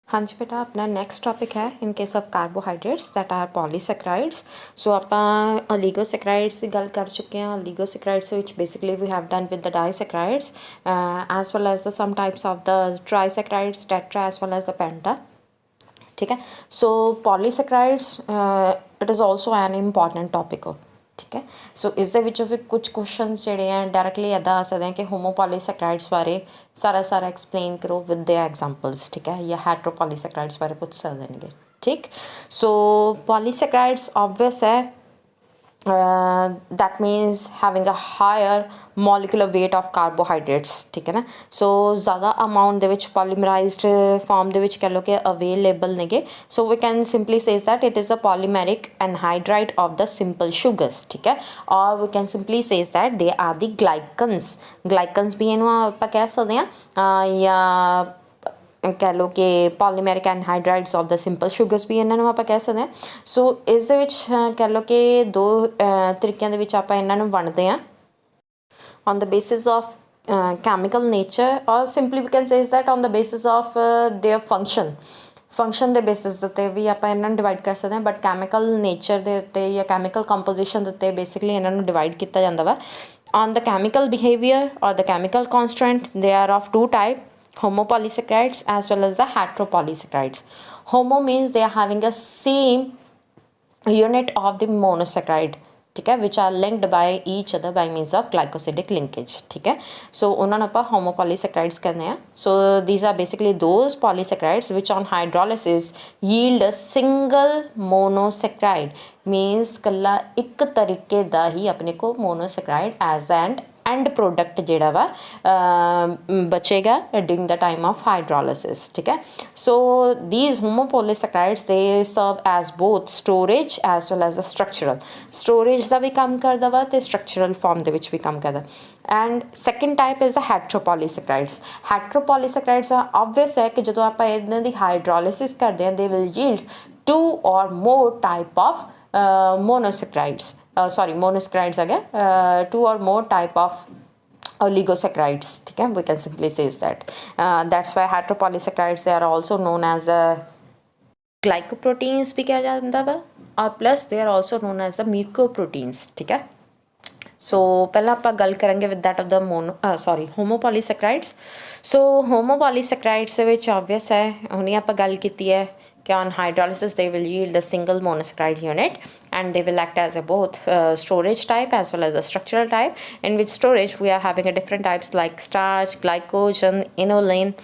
हाँ जी बेटा, अपना नेक्स्ट टॉपिक है in case of carbohydrates that are polysaccharides. So ਆਪਾਂ ओलिगोसेक्राइड्स की गल कर चुके हैं। Oligosaccharides which basically we have done with the disaccharides as well as the some types of the trisaccharides, tetra as well as the penta। ठीक है। So polysaccharides it is also an important topic. ठीक है। सो इस दे विचों भी कुछ question ਜਿਹੜੇ ਆ डायरैक्टली ਇੱਦਾਂ ਆ ਸਕਦੇ ਆ ਕਿ ਹੋਮੋਪੋਲੀਸੈਕਰਾइड्स ਬਾਰੇ ਸਾਰਾ ਐਕਸਪਲੇਨ ਕਰੋ ਵਿਦ ਦੇ ਐਗਜ਼ਾਮਪल्स। ਠੀਕ ਹੈ। ਜਾਂ ਹੈਟਰੋਪੋਲੀਸੈਕਰਾइड्स ਬਾਰੇ ਪੁੱਛ ਸਕਦੇ ਨੇਗੇ। ਠੀਕ। ਸੋ ਪੋਲੀਸੈਕਰਾइड्स ऑब्वियस है that means having a higher molecular weight of carbohydrates। ठीक है ना। सो ज़्यादा अमाउंट ਦੇ ਵਿੱਚ polymerized form ਦੇ ਵਿੱਚ कह लो कि available नेगे। so we can simply say that it is a polymeric anhydride of the simple sugars। ठीक है। or we can simply say that they are the glycans भी ਇਹਨੂੰ ਆਪਾਂ ਕਹਿ ਸਕਦੇ ਹਾਂ ਜਾਂ कह लो कि polymeric anhydrides of the simple sugars भी इन्हों आप कह सकते हैं। सो इस कह लो कि दो तरीकों के आप इन्हों वंडते हैं on the basis of chemical nature और simply we can say that on the basis of their function के बेसिस के उत्ते भी आप इन्हों डिवाइड कर सकते हैं। बट कैमिकल नेचर के उत्ते या कैमिकल कंपोजिशन के उत्ते बेसिकली इन्हों डिवाइड किया जाता वा ऑन द कैमिकल बिहेवियर और the chemical constant. They are of two type, homopolysaccharides as well as the heteropolysaccharides। Homo means they are having a same unit of the monosaccharide। ठीक है। which are linked by each other by means of glycosidic linkage। ठीक है। so उन्होंने आप homopolysaccharides कहते हैं। so these are basically those polysaccharides which on hydrolysis yield a single monosaccharide means कल्ला एक तरीके दा ही अपने को monosaccharide as an end product जोड़ा वा बचेगा during the time of hydrolysis. ठीक है। So these homopolysaccharides they serve as both storage as well as a structural. Storage का भी काम करता वा तो स्ट्रक्चरल फॉर्म के भी काम करता। And second type is the heteropolysaccharides. Heteropolysaccharides obvious है कि जो आप इन्हों की हाइड्रोलिसिस करते हैं दे विल यील्ड टू और मोर type of monosaccharides monosaccharides again, two or more type of oligosaccharides। ठीक है। we can simply say that that's why heteropolysaccharides they are also known as glycoproteins भी कहा जाता है और plus they are also known as the mucoproteins। ठीक है। सो पहला आप गल करेंगे with that of the homopolysaccharides. So homopolysaccharides obvious है हुणे आप गल की है कि on hydrolysis they will yield a single monosaccharide unit and they will act as a both storage type as well as a structural type, in which storage we are having a different types like starch, glycogen, inulin,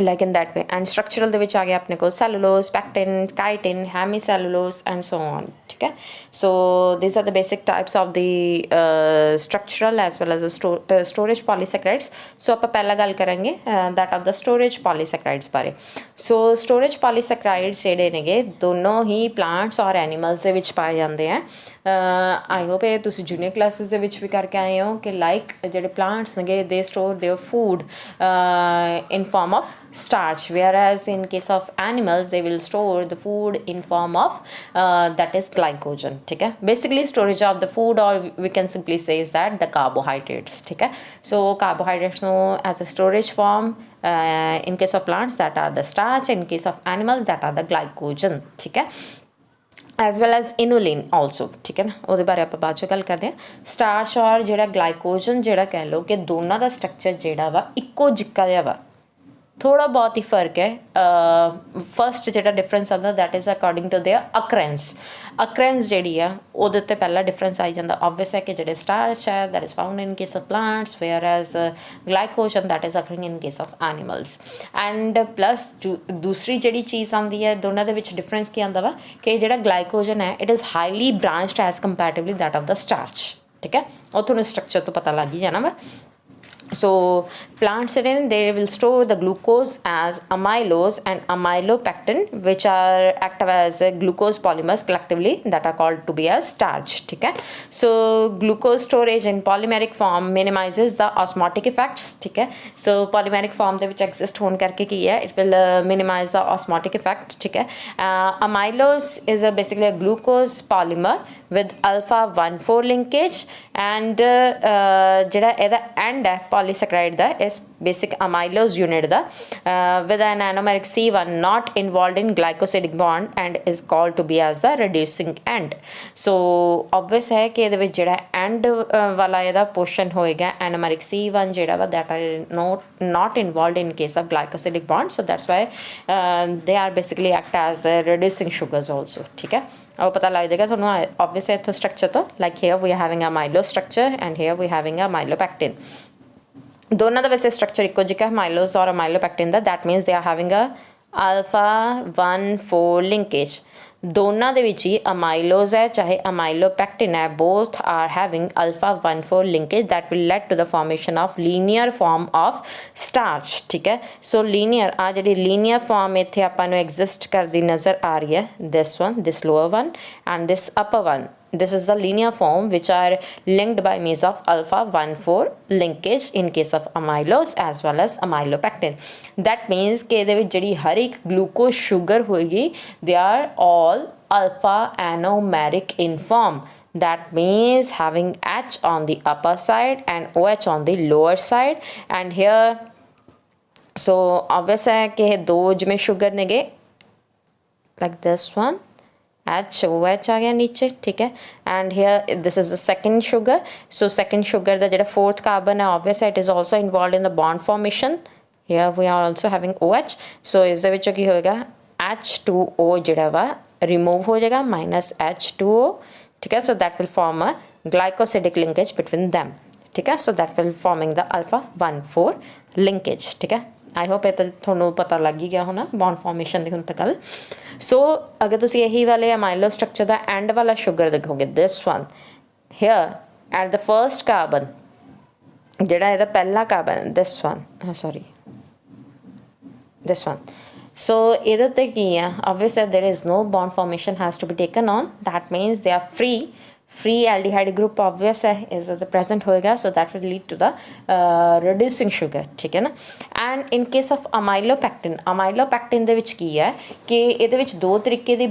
like in that way। and structural ਦੇ ਵਿੱਚ ਆ ਗਿਆ ਆਪਣੇ ਕੋਲ cellulose, pectin, chitin, hemicellulose and so on। ठीक है। so these are the basic types of the structural as well as the storage polysaccharides। so ਆਪਾਂ ਪਹਿਲਾਂ ਗੱਲ ਕਰਾਂਗੇ that of the storage polysaccharides ਬਾਰੇ। so storage polysaccharides ਜਿਹੜੇ ਨੇਗੇ ਦੋਨੋਂ ਹੀ plants ਔਰ animals ਦੇ ਵਿੱਚ ਪਾਏ ਜਾਂਦੇ ਆ। आई होप ये तुसी जूनियर क्लासेस ਦੇ ਵਿੱਚ ਵੀ ਕਰਕੇ ਆਏ ਹੋ ਕਿ ਲਾਈਕ ਜਿਹੜੇ ਪਲਾਂਟਸ ਨੇਗੇ ਦੇ store their food in form of starch, whereas in case of animals they will store the food in form of that is glycogen। ठीक है। basically storage of the food or we can simply say is that the carbohydrates। ठीक है। so carbohydrates know as a storage form in case of plants that are the starch, in case of animals that are the glycogen। ठीक है। As well as inulin also. ठीक है ना। वो बारे आप बाद गल करते हैं। स्टार्च और जो ग्लाइकोजन जो कह लो कि दोनों का स्ट्रक्चर जोड़ा वा इक्को जिक्का जिहा वा, थोड़ा बहुत ही फर्क है। फस्ट जो डिफरेंस आता that is according to their occurrence जी है वो पहला डिफरेंस आई जाता। ऑब्वियस है कि जो स्टार्च है that is found in case of plants, whereas glycogen that is occurring in case of animals. And plus दूसरी जी चीज़ आती है दोनों के डिफरेंस की आता वा कि जो ग्लाइकोजन है it is highly branched as comparatively that of the starch. ठीक है। और थोड़ा स्ट्रक्चर तो पता लग ही जाना वा। So plants they will store the glucose as amylose and amylopectin, which are act as glucose polymers collectively that are called to be as starch। ठीक है। so glucose storage in polymeric form minimizes the osmotic effects। ठीक है। so polymeric form ਦੇ ਵਿੱਚ exist होने करके की है it will minimize the osmotic effect। ठीक है। amylose is basically a glucose polymer with alpha 1,4 linkage and ਜਿਹੜਾ ਇਹਦਾ end ਹੈ polysaccharide the is basic amylose unit the with an anomeric C1 not involved in glycosidic bond and is called to be as the reducing end. So obvious है कि ਇਹਦੇ ਵਿੱਚ ਜਿਹੜਾ end ਵਾਲਾ ਇਹਦਾ portion ਹੋਏਗਾ anomeric C1 ਜਿਹੜਾ ਵਾ that are not involved in case of glycosidic bond, so that's why they are basically act as reducing sugars also. ठीक है, ਉਹ ਪਤਾ ਲੱਗ ਜਾਏਗਾ ਤੁਹਾਨੂੰ obviously ਇੱਥੋਂ structure ਤੋਂ, like here we are having a amylose structure and here we are having a amylopectin. दोनों का वैसे स्ट्रक्चर इको जिहा है माइलोस और अमाइलोपैक्टिन का, that means they are having a alpha 1,4 linkage. दोनों के विच ही अमाइलोज है चाहे अमाइलोपैक्टिन है, both are having alpha 1,4 linkage that will lead to the formation of linear form of starch. ठीक है, सो लीनियर आ जी लीनियर फॉर्म इतने आपां नूं एग्जिस्ट करती नज़र आ रही है, this one, this lower one and this upper one. This is the linear form which are linked by means of alpha 1,4 linkage in case of amylose as well as amylopectin. That means कि ਇਹਦੇ ਵਿੱਚ ਜਿਹੜੀ ਹਰ ਇੱਕ glucose sugar होगी they are all alpha anomeric in form. That means having H on the upper side and OH on the lower side. And here so obvious है कि ਇਹ ਦੋ ਜਿਵੇਂ sugar नेगे like this one, H OH आ गया नीचे, ठीक है, and here this is the second sugar. So second sugar का जो फोर्थ कार्बन है obvious it is also involve in the bond formation. Here we are also having OH. So इस की होएगा H2O जोड़ा वा रिमूव हो जाएगा माइनस H2O. ठीक है, सो that will form a glycosidic linkage between them. ठीक है, सो that will forming the alpha 1,4 linkage. ठीक है, आई होप ये तो थोड़ा पता लग ही गया होना बॉन्ड फॉर्मेशन की हुण तक गल. सो अगर तुम यही वाले अमाइलो स्ट्रक्चर का एंड वाला शुगर देखोगे, this one here at the first carbon जोड़ा यदा पहला carbon, this one sorry this one. So ये की है obvious there is no bond formation has to be taken on. That means they are free aldehyde group obvious है is the present होएगा, so that will lead to the reducing sugar. ठीक है ना. And in case of amylopectin दे विच की है कि ये दो तरीके की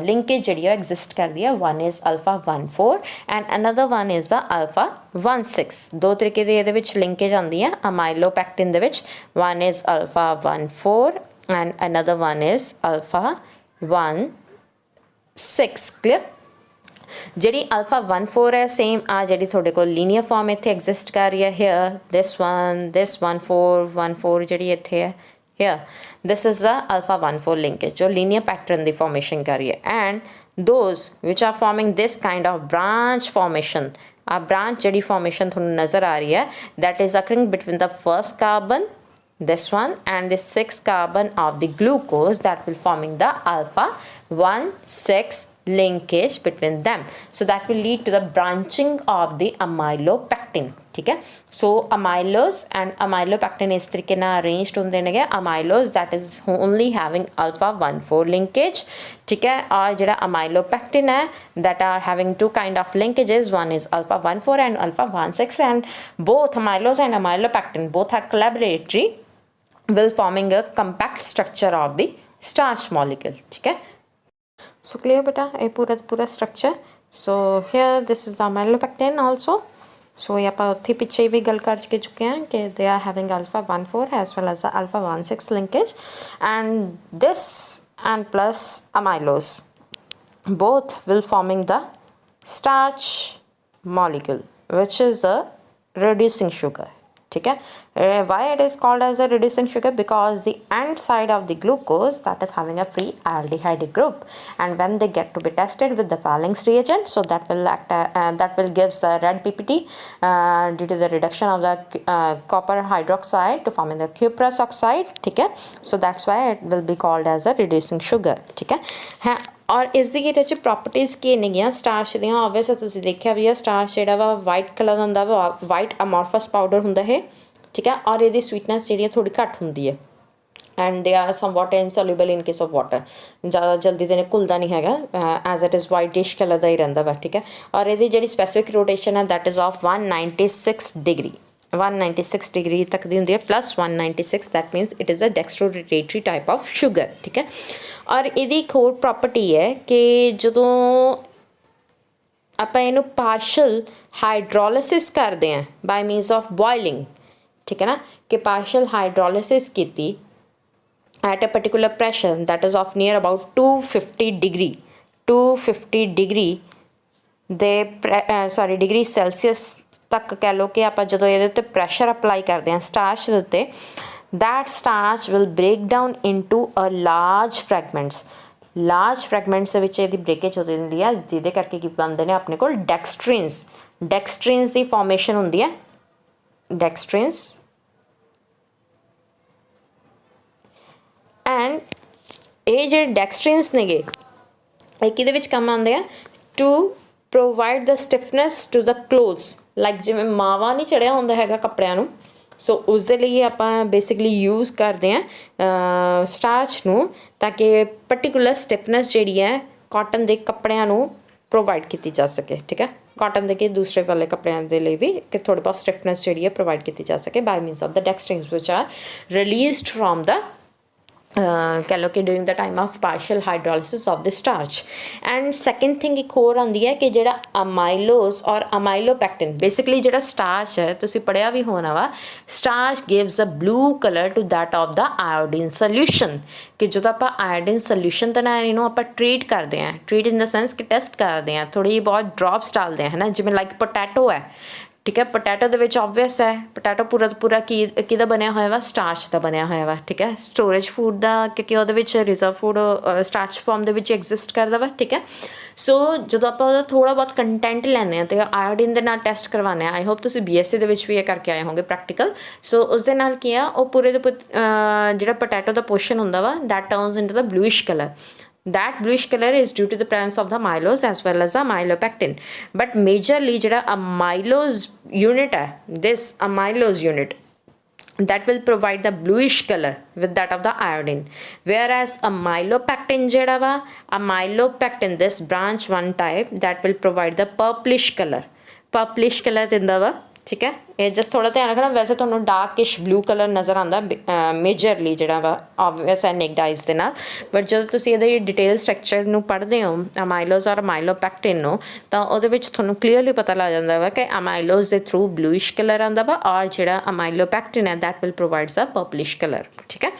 लिंकेज जी एग्जिस्ट करती है. One is alpha 1,4 and another one is the alpha 1,6. दो तरीके की ये लिंकेज आती है अमाइलोपैक्टिन दे विच. One is alpha 1,4 and another one is alpha 1,6. Clear. जी अल्फा 1,4 है सेम आ जी थोड़े को लीनियर फॉर्म इतने एग्जिस्ट कर रही है. हेयर दिस 1,4 जी इतने है. Here this is the alpha 1,4 linkage जो लीनियर पैटर्न की फॉर्मेशन कर रही है. And those which are forming this kind of branch formation, आ ब्रांच जी फॉर्मेशन थोड़ी नज़र आ रही है that is occurring between the first carbon, this one, and the 6th carbon of the glucose that will forming the alpha 1,6 linkage between them. So that will lead to the branching of the amylopectin. ठीक है, so amylose and amylopectin इस तरीके ना arranged होंगे ने. amylose that is only having alpha 1,4 linkage. ठीक है, और जरा amylopectin है that are having two kind of linkages. one is alpha 1,4 and alpha 1,6 and both amylose and amylopectin both are collaboratory will forming a compact structure of the starch molecule. ठीक है, so clear बेटा ये पूरा structure. so here this is the amylopectin also. so ये आप उत्थे पीछे भी गल कर चुके हैं कि they are having alpha 1,4 as well as the alpha 1,6 linkage, and this and plus amylose both will forming the starch molecule which is the reducing sugar. ठीक है, why it is called as a reducing sugar? Because the end side of the glucose that is having a free aldehyde group, and when they get to be tested with the Fallings reagent, so that will act that will gives the red PPT due to the reduction of the copper hydroxide to forming the cuprous oxide. ठीक है, so that's why it will be called as a reducing sugar. ठीक है और इसकी ये properties की नहीं starch दियाँ ऑब्वियस तुसीं देखिया भी है स्टार्च जो वा वाइट कलर होंदा वा वाइट अमॉर्फस पाउडर होंदा है. ठीक है, और ये स्वीटनेस जी थोड़ी घट होंदी है and they are somewhat insoluble in case of water. ज़्यादा जल्दी तो घुलता नहीं है as it is whitish colour का ही रहा वा. ठीक है, और ये जी स्पैसिफिक रोटेशन है that is of 196 degree 196 degree तक दी होंगी है plus 196 that means it is a dextrorotatory type of sugar. ठीक है, और ये एक होर प्रॉपर्टी है कि जो ਆਪਾਂ ਇਹਨੂੰ ਪਾਰਸ਼ਲ ਹਾਈਡਰੋਲਿਸਿਸ ਕਰਦੇ ਹਾਂ ਬਾय मीनस ऑफ बॉयलिंग. ठीक है ना, कि पार्शियल हाइड्रोलिसिस की at a particular pressure that is of near about 250 degree ਦੇ ਸੌਰੀ ਡਿਗਰੀ ਸੈਲਸੀਅਸ ਤੱਕ ਕਹਿ ਲਓ ਕਿ ਆਪਾਂ ਜਦੋਂ ਇਹਦੇ ਉੱਤੇ ਪ੍ਰੈਸ਼ਰ ਅਪਲਾਈ ਕਰਦੇ ਹਾਂ ਸਟਾਰਚ ਦੇ ਉੱਤੇ, that starch will break down into a large fragments ਦੇ ਵਿੱਚ ਇਹਦੀ ਬ੍ਰੇਕੇਜ ਹੋ ਜਾਂਦੀ ਹੈ, ਜਿਹਦੇ ਕਰਕੇ ਕੀ ਬਣਦੇ ਨੇ ਆਪਣੇ ਕੋਲ ਡੈਕਸਟ੍ਰੀਨਸ ਦੀ ਫਾਰਮੇਸ਼ਨ ਹੁੰਦੀ ਹੈ। ਡੈਕਸਟ੍ਰੀਨਸ ਐਂਡ ਇਹ ਜਿਹੜੇ ਡੈਕਸਟ੍ਰੀਨਸ ਨੇਗੇ ਇਹ ਕਿਹਦੇ ਵਿੱਚ ਕੰਮ ਆਉਂਦੇ ਆ, to provide the stiffness to the clothes, like ਜਿਵੇਂ ਮਾਵਾ ਨਹੀਂ ਚੜਿਆ ਹੁੰਦਾ ਹੈਗਾ ਕੱਪੜਿਆਂ ਨੂੰ, ਸੋ ਉਸ ਦੇ ਲਈ ਆਪਾਂ ਬੇਸਿਕਲੀ ਯੂਜ਼ ਕਰਦੇ ਹਾਂ ਸਟਾਰਚ ਨੂੰ, ਤਾਂ ਕਿ ਪਰਟੀਕੂਲਰ ਸਟਿਫਨੈਸ ਜਿਹੜੀ ਹੈ ਕਾਟਨ ਦੇ ਕੱਪੜਿਆਂ ਨੂੰ ਪ੍ਰੋਵਾਈਡ ਕੀਤੀ ਜਾ ਸਕੇ। ਠੀਕ ਹੈ, ਕਾਟਨ ਦੇ ਕਿ ਦੂਸਰੇ ਵਾਲੇ ਕੱਪੜਿਆਂ ਦੇ ਲਈ ਵੀ ਕਿ ਥੋੜ੍ਹੀ ਬਹੁਤ ਸਟਿਫਨੈਸ ਜਿਹੜੀ ਹੈ ਪ੍ਰੋਵਾਈਡ ਕੀਤੀ ਜਾ ਸਕੇ by means of the dextrins which are released from the कह लो कि during the time of partial hydrolysis of the starch. And second thing एक होर आती है कि जो अमाइलोस और अमाइलोपैक्टिन बेसिकली जो स्टार्च है तुसीं पढ़िया भी होना वा, starch gives a blue colour to that of the iodine solution, कि जो आप आयोडीन सोल्यूशन तो ना इनू आप ट्रीट करते हैं, ट्रीट इन द सेंस कि टेस्ट करते हैं, थोड़ी बहुत ड्रॉप्स डालते हैं है ना, जिमें लाइक पोटैटो है। ठीक है, पोटैटो ਦੇ ਵਿੱਚ ऑबवियस है पोटैटो पूरा पूरा ਕਿਹਦਾ ਬਣਿਆ ਹੋਇਆ ਵਾ, ਸਟਾਰਚ ਦਾ ਬਣਿਆ ਹੋਇਆ ਵਾ। ਠੀਕ ਹੈ, ਸਟੋਰੇਜ ਫੂਡ ਦਾ ਕਿਉਂਕਿ ਉਹਦੇ ਵਿੱਚ ਰਿਜ਼ਰਵ ਫੂਡ ਸਟਾਰਚ ਫਾਰਮ ਦੇ ਵਿੱਚ ਐਗਜ਼ਿਸਟ ਕਰਦਾ ਵਾ। ਠੀਕ ਹੈ, ਸੋ ਜਦੋਂ ਆਪਾਂ ਉਹਦਾ ਥੋੜ੍ਹਾ ਬਹੁਤ ਕੰਟੈਂਟ ਲੈਂਦੇ ਹਾਂ ਅਤੇ ਆਇਓਡੀਨ ਦੇ ਨਾਲ ਟੈਸਟ ਕਰਵਾਉਂਦੇ ਹਾਂ, ਆਈ ਹੋਪ ਤੁਸੀਂ BSc ਦੇ ਵਿੱਚ ਵੀ ਇਹ ਕਰਕੇ ਆਏ ਹੋਗੇ ਪ੍ਰੈਕਟੀਕਲ। ਸੋ ਉਸ ਦੇ ਨਾਲ ਕੀ ਆ, ਉਹ ਪੂਰੇ ਦੇ ਜਿਹੜਾ ਪੋਟੈਟੋ ਦਾ ਪੋਰਸ਼ਨ ਹੁੰਦਾ ਵਾ that turns into the bluish colour. That bluish color is due to the presence of the amylose as well as the amylopectin. But majorly ਜਿਹੜਾ amylose unit ਹੈ, this amylose unit that will provide the bluish color with that of the iodine, whereas amylopectin ਜਿਹੜਾ ਵਾ, amylopectin this branch 1 type that will provide the purplish color ਦਿੰਦਾ ਵਾ। ठीक है, ये just थोड़ा ध्यान रखना, वैसे तो डार्किश ब्लू कलर नज़र आता मेजरली जोड़ा वा ऑबवियस है नेक्ड आइज के नाल, बट जो तुसीं इहदे डिटेल स्ट्रक्चर नूं पढ़दे हो अमाइलोज और अमाइलोपैक्टिन नूं, तां उहदे विच तुहानूं क्लीयरली पता लग जांदा वा कि अमाइलोज दे थ्रू ब्लूइश कलर आंदा वा और जिहड़ा अमाइलोपैक्टिन है that will provides a purplish colour. ठीक है,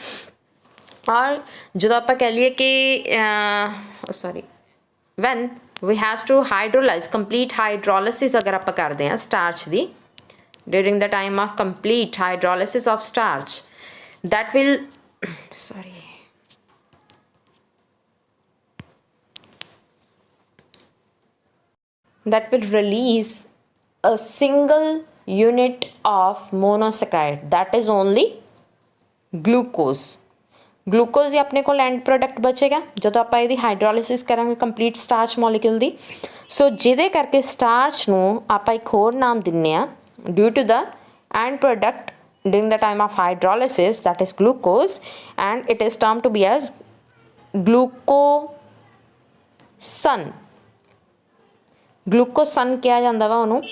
और जो आपां कह लईए कि sorry when we has to hydrolyse complete hydrolysis अगर आपां करदे हां स्टार्च दी during the time of complete hydrolysis of starch, that will that will release a single unit of monosaccharide, that is only glucose। Glucose ही अपने को and product बचेगा जो आप यदि हाइड्रोलिसिस करांगे कंप्लीट स्टार्च मॉलिक्यूल दी। सो जिदे करके स्टार्च नूं आप एक होर नाम दिन्ने आ due to the end product during the time of hydrolysis, that is glucose, and it is termed to be as glucosan किया जाता वा उन्होंने।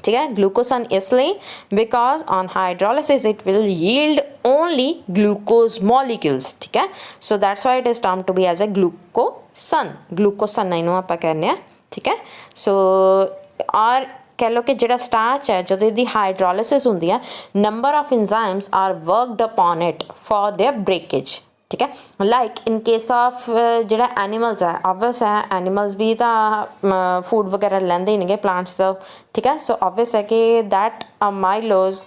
ठीक है, ग्लूकोसन इसलिए because on hydrolysis it will yield only glucose molecules. ठीक है, so that's why it is term to be as a glucosan इनू आप कहने। ठीक है, सो और कह लो कि जो स्टार्च है जो इसकी हाइड्रोलिसिस होंगी है, number of enzymes are worked upon it for their breakage. ठीक है, लाइक इन केस ऑफ जो एनिमल्स है ऑबवियस है एनिमल्स भी तो फूड वगैरह लेंदे ही नहीं प्लांट्स तो। ठीक है, सो ऑबवियस है कि that amylose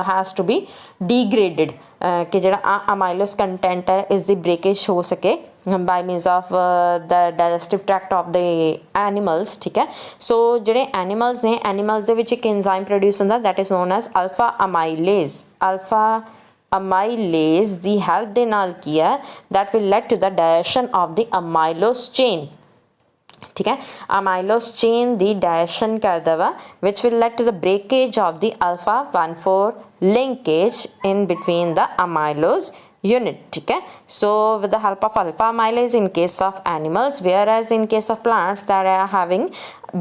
has to be degraded, कि जो अमाइलोज कंटेंट है इसकी ब्रेकेज हो सके by means of the digestive tract of the animals. ठीक है, सो जोड़े एनिमल्स ने एनिमल्स के विच एक एंजाइम प्रोड्यूस होंदा that is known as alpha amylase दी हेल्प दे नाल की है that will lead to the digestion of the amylose chain. ठीक है, अमाइलोज चेन दी डाइजेशन करदा वा which will lead to the breakage of the alpha 1,4 linkage in between the amylose unit. ठीक है, so with the help of alpha amylase in case of animals, whereas in case of plants that are having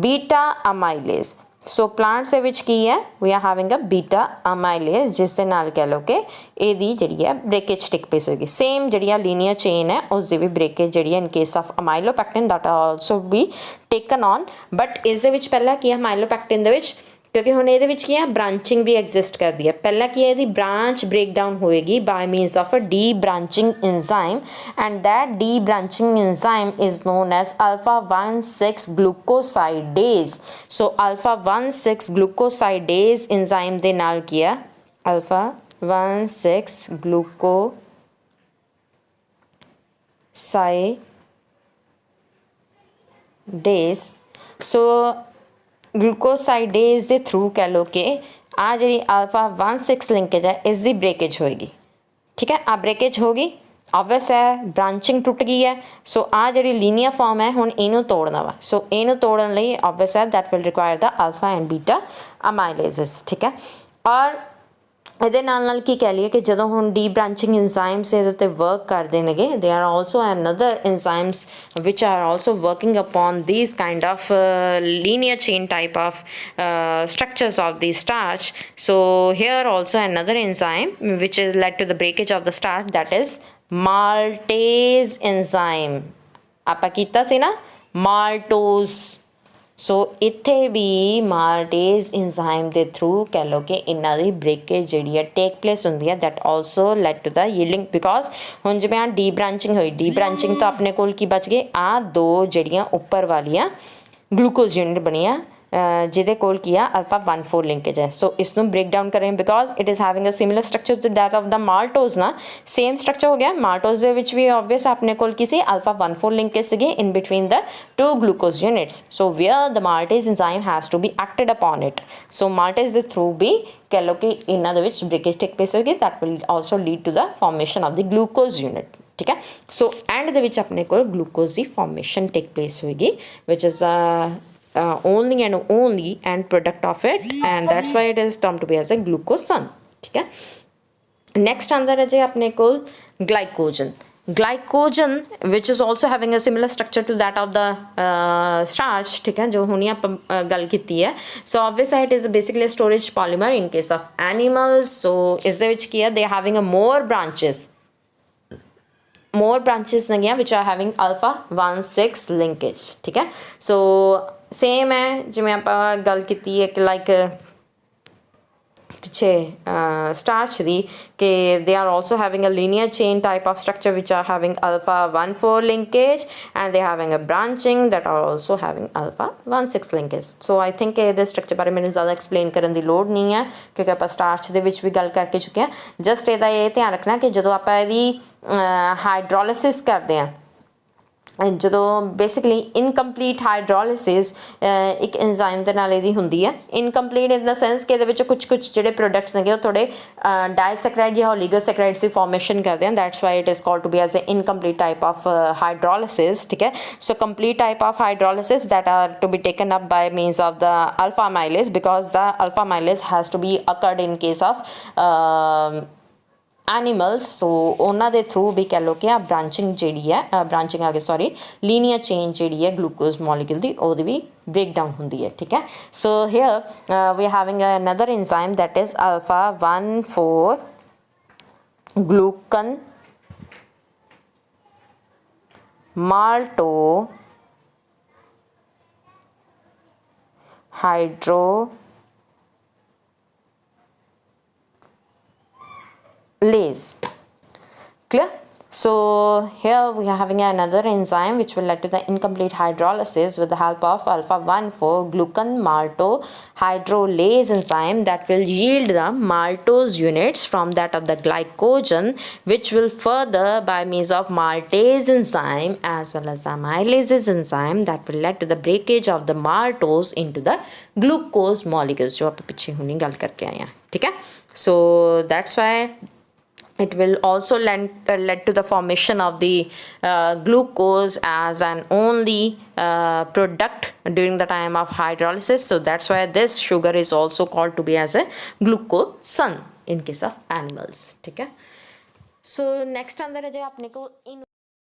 beta amylase। So plants ਦੇ ਵਿੱਚ ਕੀ ਹੈ ਵੀ R having ਅ ਬੀਟਾ ਅਮਾਈਲੇਜ਼ ਜਿਸ ਦੇ ਨਾਲ ਕਹਿ ਲਓ ਕਿ ਇਹਦੀ ਜਿਹੜੀ ਹੈ ਬ੍ਰੇਕੇਜ ਟੇਕ ਪਲੇਸ ਹੋਏਗੀ। ਸੇਮ ਜਿਹੜੀ ਆ ਲੀਨੀਅਰ ਚੇਨ ਹੈ ਉਸ ਦੀ ਵੀ ਬ੍ਰੇਕੇਜ ਜਿਹੜੀ ਹੈ in case of amylopectin that also be taken on. But ਇਸ ਦੇ ਵਿੱਚ ਪਹਿਲਾਂ ਕੀ ਹੈ ਅਮਾਈਲੋਪੈਕਟਿਨ ਦੇ ਵਿੱਚ क्योंकि हुण इहदे विच की है ब्रांचिंग भी एग्जिस्ट करती है। पहला की है इहदी ब्रांच ब्रेकडाउन होएगी by means of a debranching enzyme and that debranching enzyme is known as alpha 1,6 glucosidase. So alpha 1,6 glucosidase enzyme दे नाल की है अल्फा 1,6 ग्लूकोसाइडेज। सो ग्लूकोसाइडेज के थ्रू कह लो कि आ जी अल्फा 1,6 लिंकेज है इसकी ब्रेकेज होएगी। ठीक है, आ ब्रेकेज होगी ऑब्वियस है, ब्रांचिंग टुट गई है। सो आ जी लीनियर फॉर्म है हुण इनू तोड़ना वा। सो इनू तोड़न लई ऑब्वियस है that will require the alpha and beta अमाइलेजेस। ठीक है, और ਇਹਦੇ ਨਾਲ ਕੀ ਕਹਿ ਲਈਏ ਕਿ ਜਦੋਂ ਹੁਣ ਡੀ ਬ੍ਰਾਂਚਿੰਗ ਐਂਜ਼ਾਈਮਸ ਇਹਦੇ 'ਤੇ ਵਰਕ ਕਰਦੇ ਨੇਗੇ they are also another enzymes which are also working upon these kind of linear chain type of structures of the starch. So here also another enzyme which is led to the breakage of the starch, that is maltase enzyme. ਆਪਾਂ ਕੀਤਾ ਸੀ ਨਾ maltose। सो इत्थे भी maltase enzyme के through कह लो कि इन्हों की ब्रेकेज जी है टेक प्लेस होंगी है that also lead to the yielding because हुण जिवें आ डी ब्रांचिंग हुई, डी ब्रांचिंग तो अपने कोल की बच गए आ दो जड़ियाँ उपर वालियाँ ग्लूकोज यूनिट बनिया जिहदे कोल की है अल्फा 1,4 लिंकेज है। सो इसनों ब्रेक डाउन करें because it is having a similar structure to that of the maltose ना, सेम स्ट्रक्चर हो गया। माल्टोज दे विच भी ऑब्वियस अपने कोल की सी अल्फा 1,4 लिंकेज सीगी in between the two glucose units. So where the maltase enzyme has to be acted upon it. So maltase दे थ्रू भी कह लो कि इन्हों दे विच ब्रेकेज टेक प्लेस होगी that will also lead to the formation of the glucose unit. ठीक है, सो एंड दे विच अपने कोल ग्लूकोज की फॉर्मेशन टेक प्लेस होगी which is only and only end product of it, and that's why it is termed to be as a glucosan। ठीक है, next अंदर है जी अपने को glycogen। glycogen which is also having a similar structure to that of the starch। ठीक है, जो हुनी आप गल की है। so obviously it is basically a storage polymer in case of animals। so is the which किया they are having a more branches ने which are having alpha 1,6 linkage। ठीक है, so सेम है जिवें आपां गल कीती है कि लाइक पिछे स्टार्च दी कि they are also having a linear chain type of structure which are having alpha 1,4 linkage and they having a branching that are also having alpha 1,6 linkage. So I think ये structure बारे मैंने ज़्यादा explain करने की लोड़ नहीं है क्योंकि आप स्टार्च दे विच भी गल करके चुके हैं। जस्ट ਇਹਦਾ ਇਹ ध्यान रखना कि जो आप हाइड्रोलिसिस करते हैं ਜਦੋਂ बेसिकली इनकंप्लीट हाइड्रोलिसिस एक एंजाइम ਦੇ ਨਾਲ ਇਹਦੀ ਹੁੰਦੀ ਹੈ। इनकंप्लीट इन द सेंस कि ਇਹਦੇ ਵਿੱਚ ਕੁਝ ਜਿਹੜੇ ਪ੍ਰੋਡਕਟਸ ਨੇਗੇ ਉਹ ਥੋੜੇ डाइसैकेराइड ਜਾਂ ओलिगोसैकेराइड्स ਦੀ ਫਾਰਮੇਸ਼ਨ ਕਰਦੇ ਹਨ। That's why it is called to be as a incomplete type of hydrolysis. ठीक है, so complete type of hydrolysis that are to be taken up by means of the alpha amylase because the alpha amylase has to be occurred in case of animals. So उन्होंने दे through भी कह लो कि आ branching जी है branching आ गई sorry linear chain जी है glucose molecule की वो भी ब्रेक डाउन होंगी है। ठीक है, so here we are having another enzyme that is alpha 1,4 glucan maltohydrolase lase। Clear? So here we are having another enzyme which will lead to the incomplete hydrolysis with the help of alpha 1,4 glucan maltohydrolase enzyme that will yield the maltose units from that of the glycogen, which will further by means of maltase enzyme as well as the amylases enzyme that will lead to the breakage of the maltose into the glucose molecules जो आप पीछे हुनी गल करके आए हैं। ठीक है, so that's why it will also led to the formation of the glucose as an only product during the time of hydrolysis। so that's why this sugar is also called to be as a glucosan in case of animals। ठीक है, so next अंदर है जो अपने को